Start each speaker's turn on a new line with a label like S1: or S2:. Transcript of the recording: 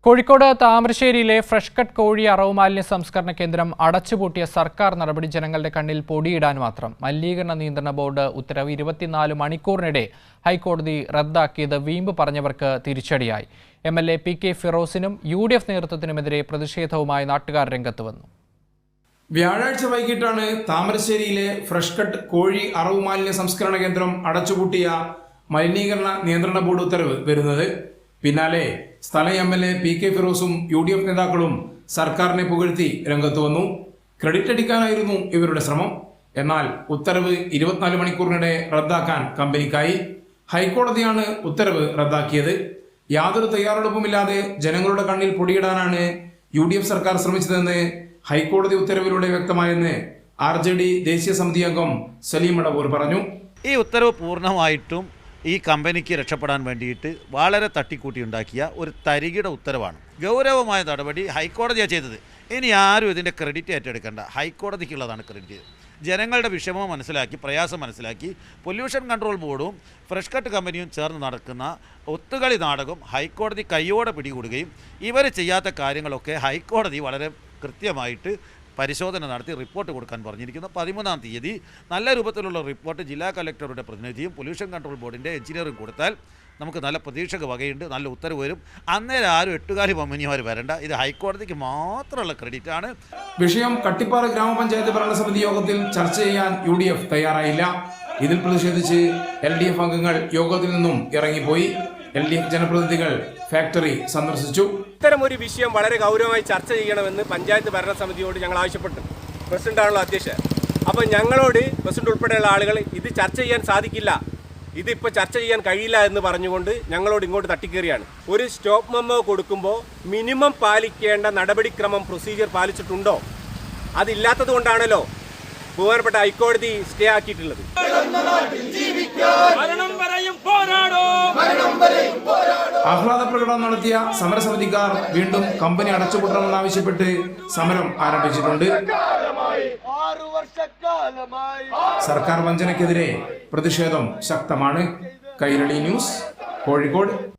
S1: Kozhikode താമരശ്ശേരിയിലെ fresh cut കോഴി അറവ് മാലിന്യ സംസ്കരണ കേന്ദ്രം അടച്ചുപൂട്ടിയ സർക്കാർ നടപടി ജനങ്ങളുടെ കണ്ണിൽ പൊടിയിടാൻ മാത്രം. മലിനീകരണ നിയന്ത്രണ ബോർഡ് ഉത്തരവ് 24 മണിക്കൂറിനിടെ ഹൈക്കോടതി റദ്ദാക്കിയത് വീമ്പ് പറഞ്ഞവർക്ക് തിരിച്ചടിയായി. MLA PK ഫിറോസിനും UDF നേതൃത്വത്തിനുമെതിരെ പ്രതിഷേധവുമായി നാട്ടുകാർ രംഗത്ത് വന്നു.
S2: വ്യാഴാഴ്ച വൈകിട്ടാണ് താമരശ്ശേരിയിലെ ഫ്രഷ് കട്ട് കോഴി അറവ് മാലിന്യ സംസ്കരണ കേന്ദ്രം അടച്ചുപൂട്ടിയ മലിനീകരണ നിയന്ത്രണ ബോർഡ് ഉത്തരവ് വരുന്നത്. പിന്നാലെ സ്ഥല MLA PK ഫിറോസും UDF നേതാക്കളും സർക്കാരിനെ പുകഴ്ത്തി രംഗത്ത് വന്നു. ക്രെഡിറ്റ് അടിക്കാനായിരുന്നു ഇവരുടെ ശ്രമം. എന്നാൽ ഉത്തരവ് 24 മണിക്കൂറിനിടെ റദ്ദാക്കാൻ കമ്പനിക്കായി. ഹൈക്കോടതിയാണ് ഉത്തരവ് റദ്ദാക്കിയത്. യാതൊരു തയ്യാറെടുപ്പുമില്ലാതെ ജനങ്ങളുടെ കണ്ണിൽ പൊടിയിടാനാണ് UDF സർക്കാർ ശ്രമിച്ചതെന്ന് ഹൈക്കോടതി ഉത്തരവിലൂടെ വ്യക്തമായെന്ന് RJD ദേശീയ സമിതി അംഗം സലീം മടവൂർ പറഞ്ഞു.
S3: ഈ ഉത്തരവ് പൂർണ്ണമായിട്ടും ഈ കമ്പനിക്ക് രക്ഷപ്പെടാൻ വേണ്ടിയിട്ട് വളരെ തട്ടിക്കൂട്ടി ഉണ്ടാക്കിയ ഒരു തരികിട ഉത്തരവാണ്. ഗൗരവമായ നടപടി ഹൈക്കോടതിയാണ് ചെയ്തത്. ഇനി ആരും ഇതിൻ്റെ ക്രെഡിറ്റ് ഏറ്റെടുക്കേണ്ട, ഹൈക്കോടതിക്കുള്ളതാണ് ക്രെഡിറ്റ്. ജനങ്ങളുടെ വിഷമം മനസ്സിലാക്കി, പ്രയാസം മനസ്സിലാക്കി പൊല്യൂഷൻ കൺട്രോൾ ബോർഡും ഫ്രഷ് കട്ട് കമ്പനിയും ചേർന്ന് നടക്കുന്ന ഒത്തുകളി നാടകം ഹൈക്കോടതി കയ്യോടെ പിടികൂടുകയും ഇവർ ചെയ്യാത്ത കാര്യങ്ങളൊക്കെ ഹൈക്കോടതി വളരെ കൃത്യമായിട്ട് പരിശോധന നടത്തി റിപ്പോർട്ട് കൊടുക്കാൻ പറഞ്ഞിരിക്കുന്നു. 13-ാം തീയതി നല്ല രൂപത്തിലുള്ള റിപ്പോർട്ട് ജില്ലാ കലക്ടറുടെ പ്രതിനിധിയും പൊല്യൂഷൻ കൺട്രോൾ ബോർഡിൻ്റെ എഞ്ചിനീയറും കൊടുത്താൽ നമുക്ക് നല്ല പ്രതീക്ഷക്ക് വകയുണ്ട്, നല്ല ഉത്തരവ് വരും. അന്നേരം ആരും എട്ടുകാലി കമ്പനിമാർ വരണ്ട. ഇത് ഹൈക്കോടതിക്ക് മാത്രമുള്ള ക്രെഡിറ്റ് ആണ്.
S2: വിഷയം കട്ടിപ്പാറ ഗ്രാമപഞ്ചായത്ത് ഭരണസമിതി യോഗത്തിൽ ചർച്ച ചെയ്യാൻ UDF തയ്യാറായില്ല. ഇതിൽ പ്രതിഷേധിച്ച് LDF അംഗങ്ങൾ യോഗത്തിൽ നിന്നും ഇറങ്ങിപ്പോയി. LDF ജനപ്രതിനിധികൾ ഫാക്ടറി സന്ദർശിച്ചു.
S4: ഇത്തരം ഒരു വിഷയം വളരെ ഗൗരവമായി ചർച്ച ചെയ്യണമെന്ന് പഞ്ചായത്ത് ഭരണസമിതിയോട് ഞങ്ങൾ ആവശ്യപ്പെട്ടു. പ്രസിഡന്റാണല്ലോ അധ്യക്ഷൻ. അപ്പോൾ ഞങ്ങളോട് പ്രസിഡന്റ് ഉൾപ്പെടെയുള്ള ആളുകൾ ഇത് ചർച്ച ചെയ്യാൻ സാധിക്കില്ല, ഇതിപ്പോൾ ചർച്ച ചെയ്യാൻ കഴിയില്ല എന്ന് പറഞ്ഞുകൊണ്ട് ഞങ്ങളോട് ഇങ്ങോട്ട് തട്ടിക്കേറിയാണ്. ഒരു സ്റ്റോപ്പ് മെമ്മോ കൊടുക്കുമ്പോൾ മിനിമം പാലിക്കേണ്ട നടപടിക്രമം പ്രൊസീജിയർ പാലിച്ചിട്ടുണ്ടോ? അതില്ലാത്തത് കൊണ്ടാണല്ലോ ബഹുമാനപ്പെട്ട ഹൈക്കോടതി സ്റ്റേ ആക്കിയിട്ടുള്ളത്.
S2: ആഹ്ലാദ പ്രകടനം നടത്തിയ സമരസമിതിക്കാർ വീണ്ടും കമ്പനി അടച്ചുപൂട്ടണമെന്നാവശ്യപ്പെട്ട് സമരം ആരംഭിച്ചിട്ടുണ്ട്. സർക്കാർ വഞ്ചനയ്ക്കെതിരെ പ്രതിഷേധം ശക്തമാണ്. കൈരളി ന്യൂസ്, കോഴിക്കോട്.